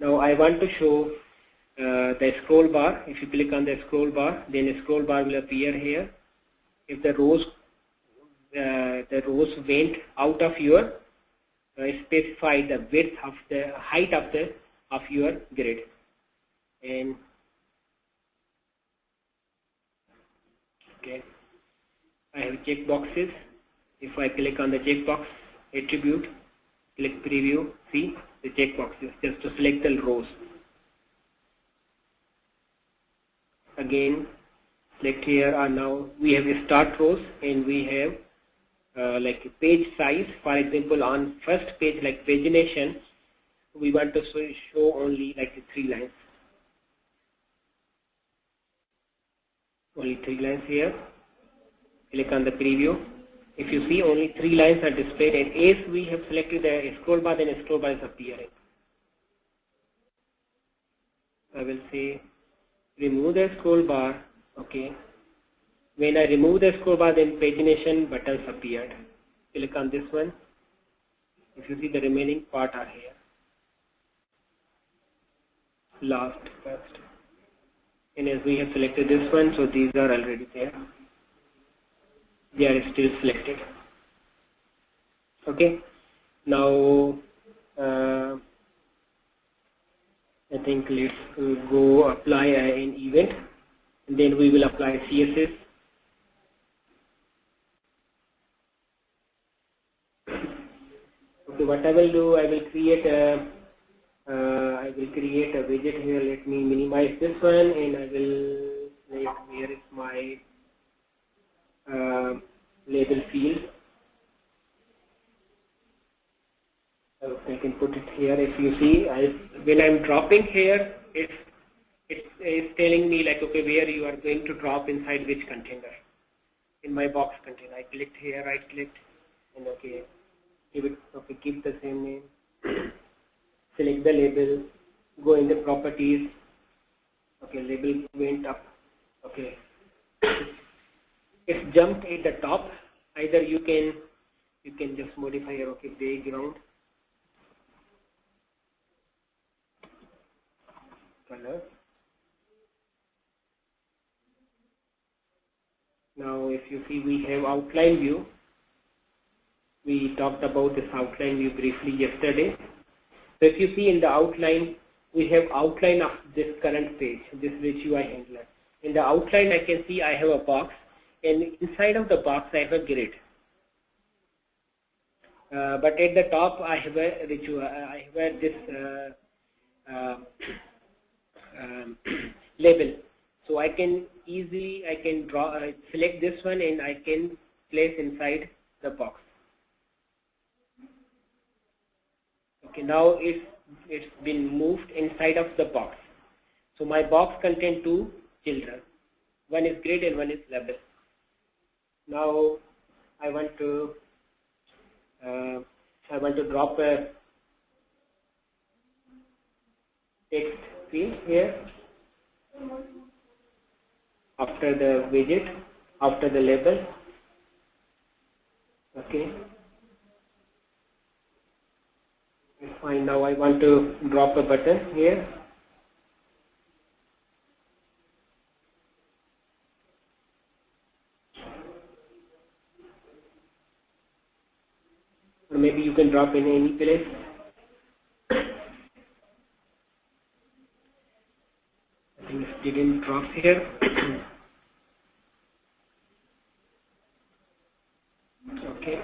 [SPEAKER 1] Now I want to show the scroll bar. If you click on the scroll bar, then a scroll bar will appear here. If the rows went out of your specify the width of the height of your grid, and okay, I have check boxes. If I click on the checkbox attribute, click preview, see the checkboxes just to select the rows. Again, select here, are now we have a start rows, and we have like a page size. For example, on first page, like pagination, we want to show only like 3 lines. Only 3 lines here. Click on the preview. If you see, only 3 lines are displayed, and as we have selected the scroll bar, then a scroll bar is appearing. I will say remove the scroll bar. Okay. When I remove the scroll bar, then pagination buttons appeared. Click on this one. If you see, the remaining part are here. Last, first. And as we have selected this one, so these are already there. They are still selected. Okay. Now I think let's go apply an event, and then we will apply CSS. Okay, what I will do, I will create a widget here. Let me minimize this one, and I will like, where is my label field. I can put it here. If you see, when I'm dropping here, it's is telling me like, okay, where you are going to drop inside which container. In my box container, I clicked here, right clicked, and okay, give it, okay, keep the same name, select the label, go in the properties, okay, label went up, okay, it's jumped at the top. Either you can just modify your, okay, background color. Now if you see, we have outline view. We talked about this outline view briefly yesterday. So if you see in the outline, we have outline of this current page, this rich UI handler. In the outline, I can see I have a box, and inside of the box I have a grid. But at the top I have a rich UI, I have this label. So I can easily, I can draw, select this one, and I can place inside the box. Okay, now it's been moved inside of the box. So my box contains two children. One is grid and one is label. Now I want to drop a text field here after the widget, after the label. Okay. Fine. Now I want to drop a button here. Or maybe you can drop in any place. I think it didn't drop here. Okay.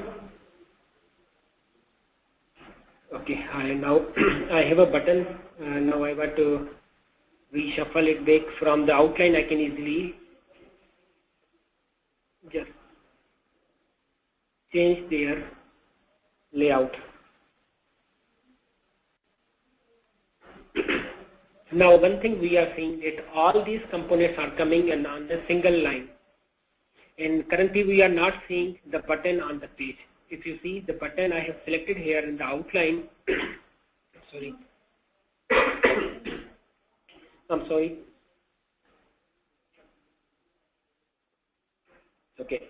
[SPEAKER 1] Okay, now I have a button. Now I want to reshuffle it back from the outline. I can easily just change their layout. Now one thing we are seeing that all these components are coming in on a single line. And currently we are not seeing the button on the page. If you see the button I have selected here in the outline, sorry, I'm sorry. Okay,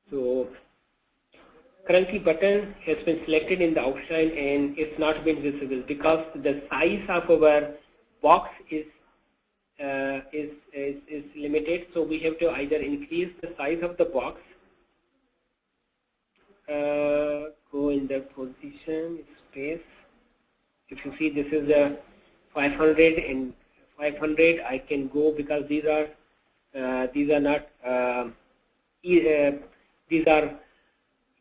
[SPEAKER 1] so currently button has been selected in the outline and it's not been visible because the size of our box is limited. So we have to either increase the size of the box. Go in the position space. If you see, this is a 500 and 500. I can go because these are not these are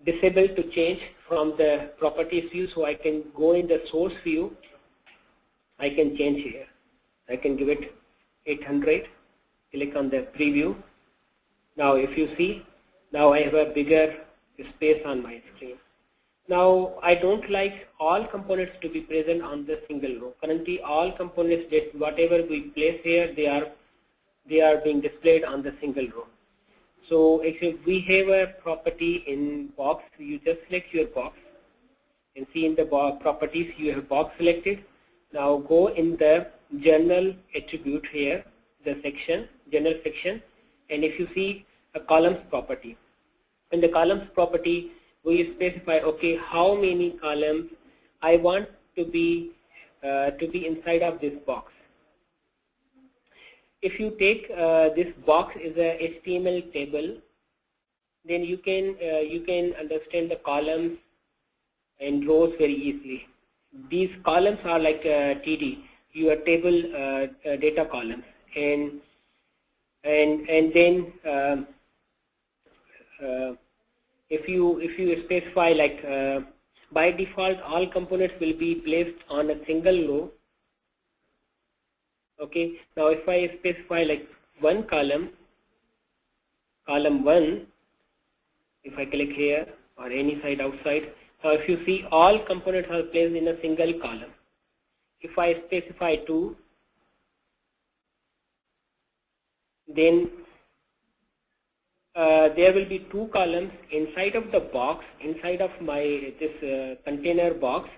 [SPEAKER 1] disabled to change from the properties view. So I can go in the source view. I can change here. I can give it 800. Click on the preview. Now if you see, now I have a bigger space on my screen. Now I don't like all components to be present on the single row. Currently all components that whatever we place here, they are being displayed on the single row. So if we have a property in box, you just select your box and see in the properties you have box selected. Now go in the general attribute here, the section, general section, and if you see a columns property. In the columns property, we specify, okay, how many columns I want to be inside of this box. If you take this box is a HTML table, then you can understand the columns and rows very easily. These columns are like TD, your table data columns, and then if you specify like by default all components will be placed on a single row. Okay, now if I specify like one column 1, if I click here or any side outside, now if you see all components are placed in a single column. If I specify 2, Then there will be 2 columns inside of the box, inside of my this container box.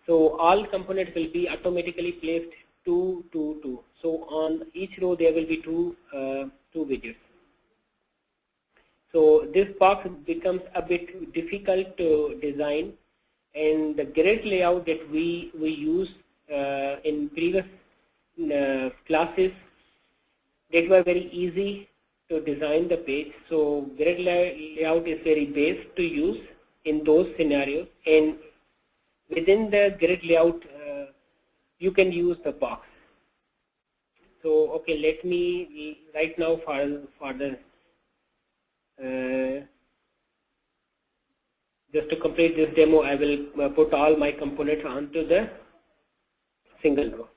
[SPEAKER 1] So all components will be automatically placed 2, 2, 2. So on each row there will be two widgets. So this box becomes a bit difficult to design, and the grid layout that we use in previous classes, that were very easy to design the page. So grid layout is very base to use in those scenarios, and within the grid layout you can use the box. So okay, let me right now for the just to complete this demo, I will put all my components onto the single row,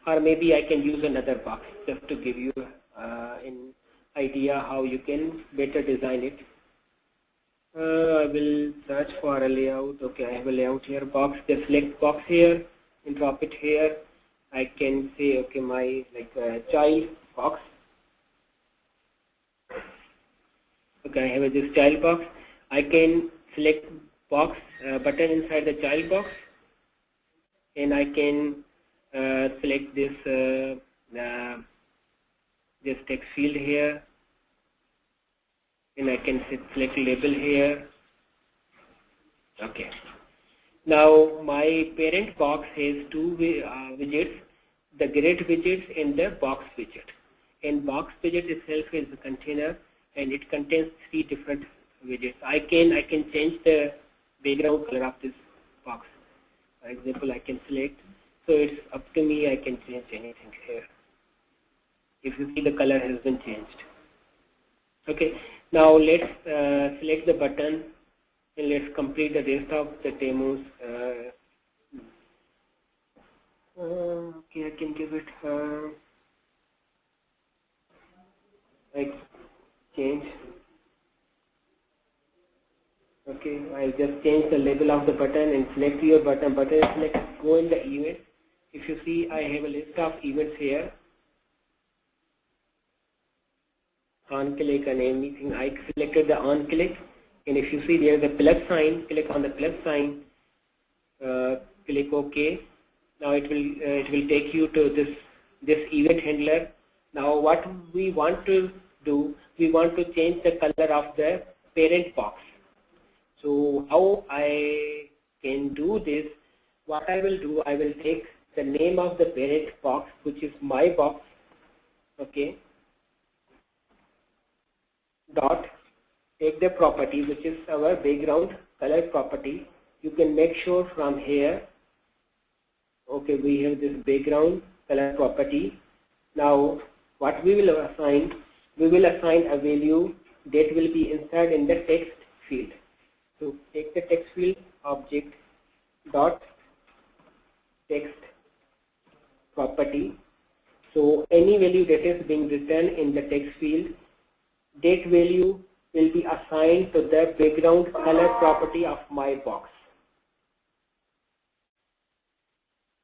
[SPEAKER 1] or maybe I can use another box just to give you an idea how you can better design it. I will search for a layout. Okay, I have a layout here, box, the select box here and drop it here. I can say, okay, my child box. Okay, I have this child box. I can select box button inside the child box, and I can select this this text field here, and I can select label here. Okay. Now my parent box has 2 widgets, the grid widgets and the box widget. And box widget itself is a container, and it contains 3 different widgets. I can change the background color of this box. For example, I can select. So it's up to me. I can change anything here. If you see, the color has been changed. Okay. Now let's select the button, and let's complete the rest of the demos. Okay, I can give it like change. Okay, I'll just change the label of the button and select your button. Button select, go in the events. If you see, I have a list of events here. On click and anything. I selected the on click, and if you see there is a plus sign, click on the plus sign. Click OK. Now it will take you to this event handler. Now what we want to do, we want to change the color of the parent box. So how I can do this? What I will do, I will take the name of the parent box, which is my box. Okay. Dot, take the property, which is our background color property. You can make sure from here. Okay, we have this background color property. Now what we will assign, we will assign a value that will be inside in the text field. So take the text field object dot text property. So any value that is being written in the text field, that value will be assigned to the background color property of my box.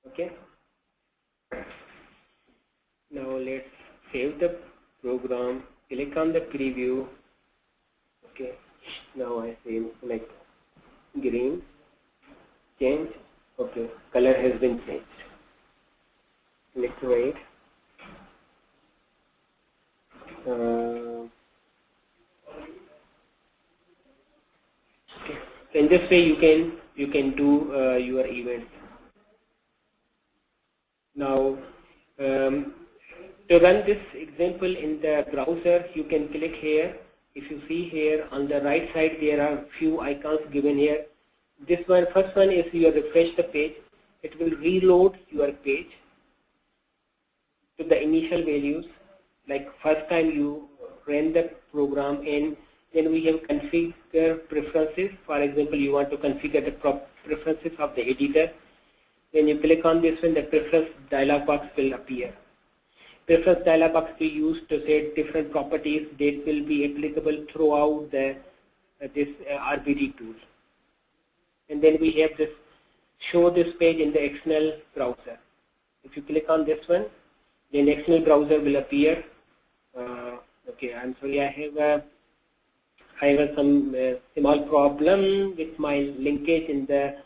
[SPEAKER 1] Okay. Now let's save the program. Click on the preview. Okay. Now I say like green. Change. Okay. Color has been changed. Click right. In this way you can do your events. Now to run this example in the browser, you can click here. If you see here on the right side, there are few icons given here. This one, first one is you refresh the page. It will reload your page to the initial values. Like first time you ran the program, and then we have configure preferences. For example, you want to configure the preferences of the editor. When you click on this one, the preference dialog box will appear. Preference dialog box we use to set different properties that will be applicable throughout the this RBD tool. And then we have this show this page in the external browser. If you click on this one, then XML browser will appear. Okay, I'm sorry, I have some small problem with my linkage in the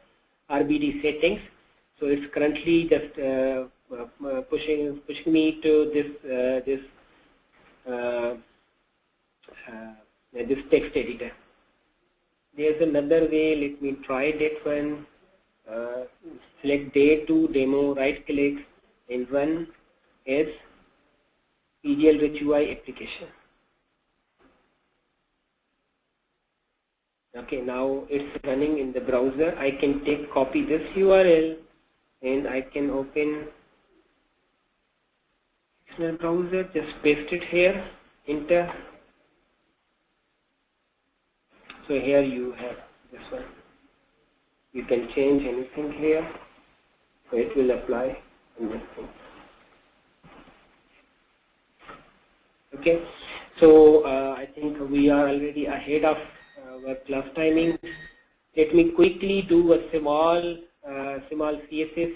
[SPEAKER 1] RBD settings. So it's currently just pushing me to this text editor. There's another way. Let me try that one. Select day 2 demo, right click and run as PGL Rich UI application. Okay, now it's running in the browser. I can copy this URL and I can open the browser, just paste it here, enter. So here you have this one. You can change anything here, so it will apply in this thing. Okay, so I think we are already ahead of our class timing. Let me quickly do a small CSS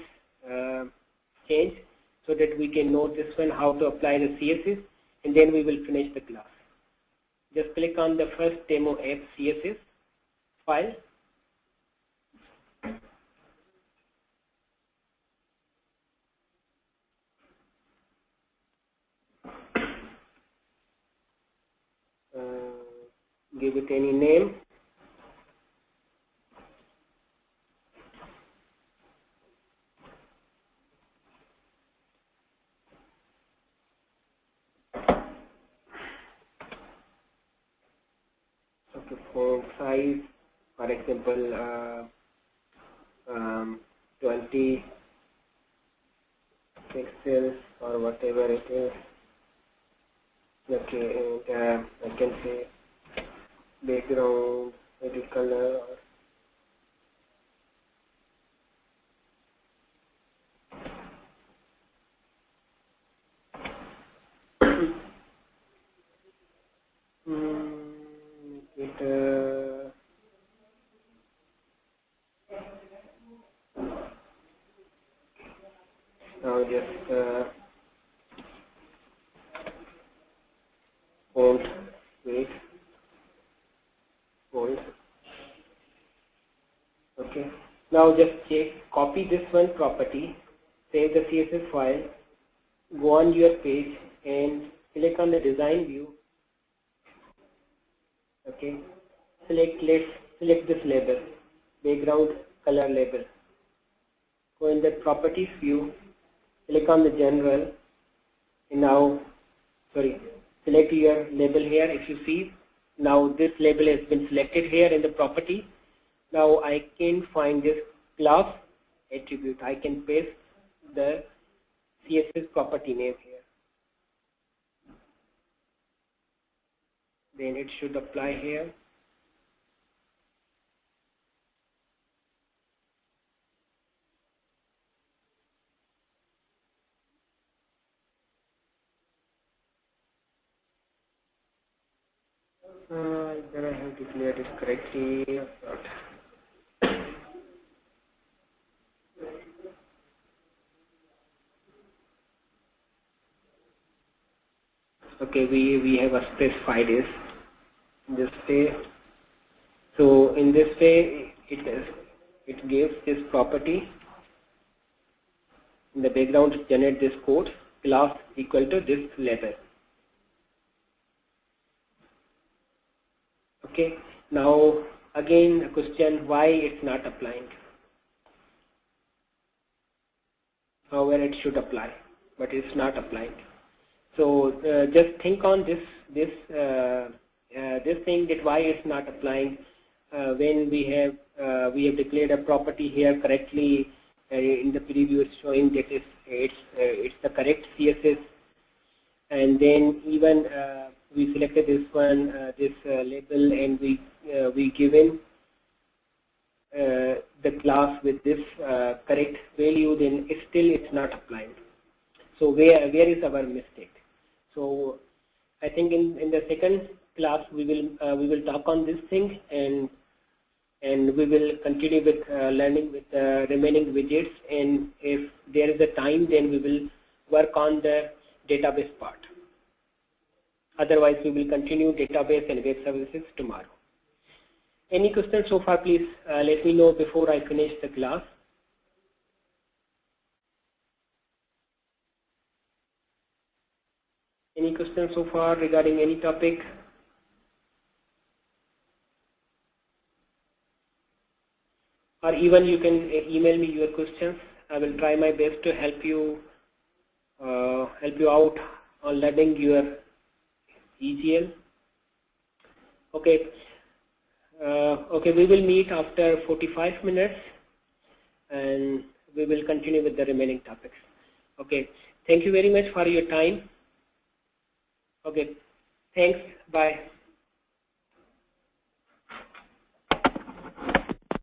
[SPEAKER 1] change so that we can know this one how to apply the CSS, and then we will finish the class. Just click on the first demo app CSS file. Give it any name. Okay, font size, for example, 20 pixels or whatever it is. Okay, and I can say background, maybe color. Now just font weight, bold. Okay. Now just copy this one property, save the CSS file, go on your page and click on the design view. Okay. Let's select this label, background color label. Go in the properties view, click on the general, and now, select your label here. If you see, now this label has been selected here in the property. Now I can find this class attribute. I can paste the CSS property name here. Then it should apply here. Then I have declared it correctly. Okay, we have a specified is this way. So in this way, it gives this property. In the background, generate this code class equal to this label. Okay. Now again, a question: why it's not applying? However, it should apply, but it's not applying. So just think on this thing, that why it's not applying when we have declared a property here correctly. In the preview, it's showing that it's the correct CSS, and then even we selected this one, this label, and we given the class with this correct value. Then it's not applying. So where is our mistake? So I think in the second class we will talk on this thing, and we will continue with learning with remaining widgets, and if there is a time, then we will work on the database part. Otherwise, we will continue database and web services tomorrow. Any questions so far, please let me know before I finish the class. Any questions so far regarding any topic? Or even you can email me your questions. I will try my best to help you out on learning your EGL. Okay. Okay, we will meet after 45 minutes and we will continue with the remaining topics. Okay, thank you very much for your time. Okay, thanks, bye.